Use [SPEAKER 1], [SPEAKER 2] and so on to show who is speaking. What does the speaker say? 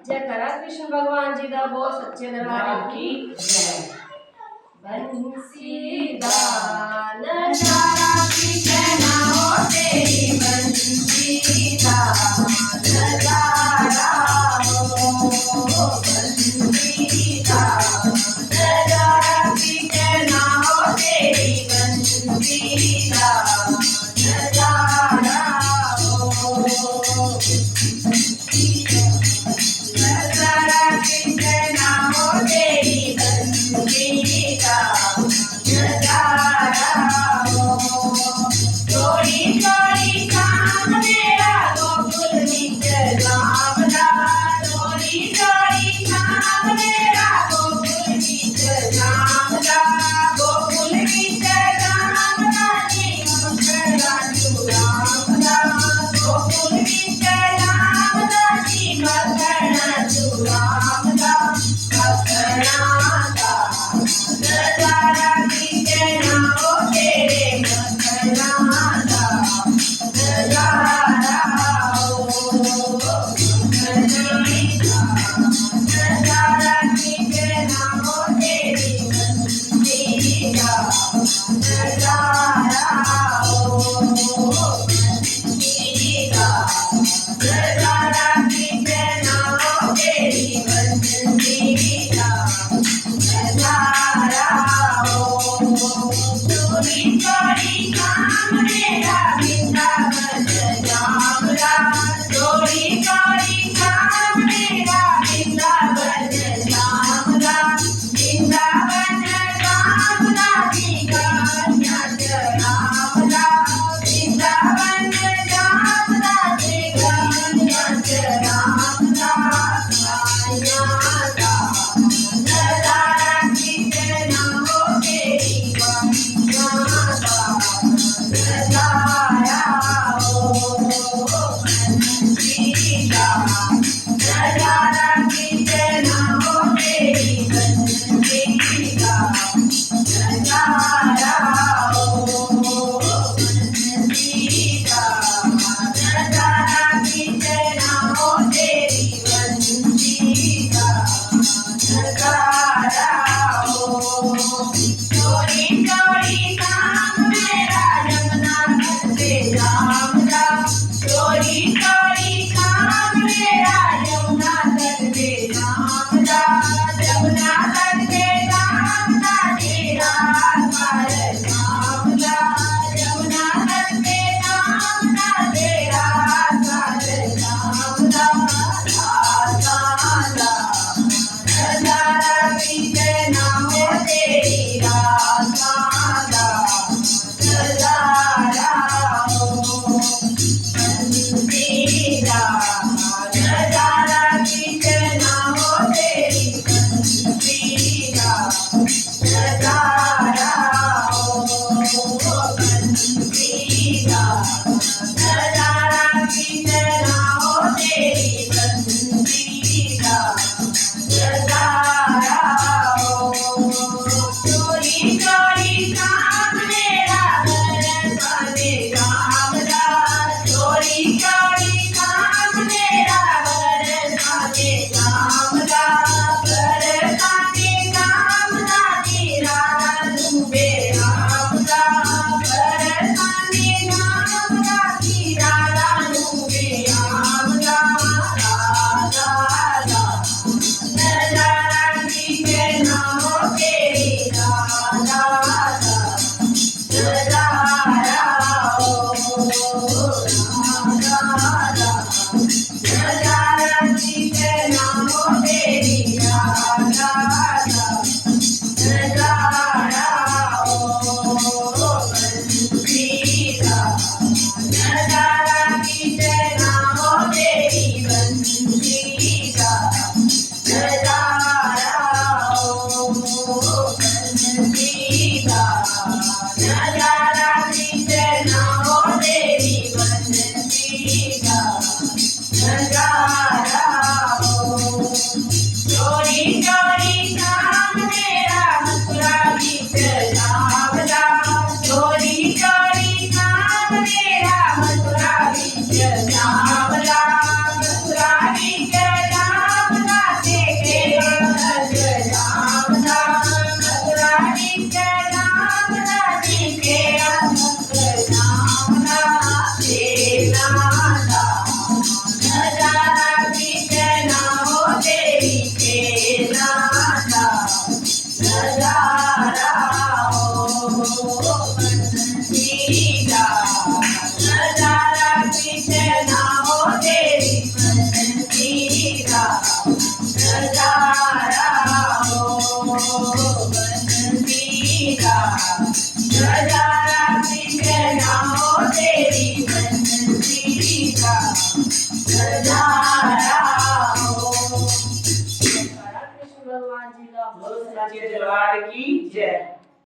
[SPEAKER 1] जयकारा कृष्ण भगवान जी का बोल सच्चे दरबार की जय। बंसीदान नजारा कृष्ण हो तेरी बंसीदान नजारा हो बंसीदान नजारा कृष्ण हो तेरी बंसीदान नजारा हो नजारा कृष्ण हो तेरी बंसीदान नजारा हो चोरी चोरी काम मेरा गोकुल बिच जामदा चोरी चोरी काम मेरा गोकुल बिच जामदा गोकुल बिच जामदा जी मकरा चुरामदा गोकुल बिच जामदा जी मकरा चुरामदा मकरा दा नजारा कृष्ण हो तेरे मकरा दा नजारा हो नजारा कृष्ण हो तेरी बंसीदा नजारा हो बंसीदा नजारा कृष्ण हो तेरी बंसीदा नजारा हो चोरी चोरी काम मेरा वृंदावन जामदा चोरी चोरी काम मेरा वृंदावन जामदा वृंदावन जामदा जी कन्या चरामदा वृंदावन जामदा जी कन्या चरामदा कान्यादा नजारा कृष्ण हो तेरी बंसीदा नजारा हो बंसीदा नजारा कृष्ण हो तेरी बंसीदा नजारा हो बंसीदा नजारा कृष्ण हो तेरी बंसीदा नजारा हो चोरी चोरी काम मेरा यमुना तट पे जामदा चोरी चोरी काम मेरा यमुना तट नजारा पीछे ना हो तेरी बनती राह नजारा हो बनती राह नजारा पीछे ना हो तेरी बनती राह नजारा हो। कृष्ण भगवान जी का
[SPEAKER 2] बोलो सच्चे दरबार की जय।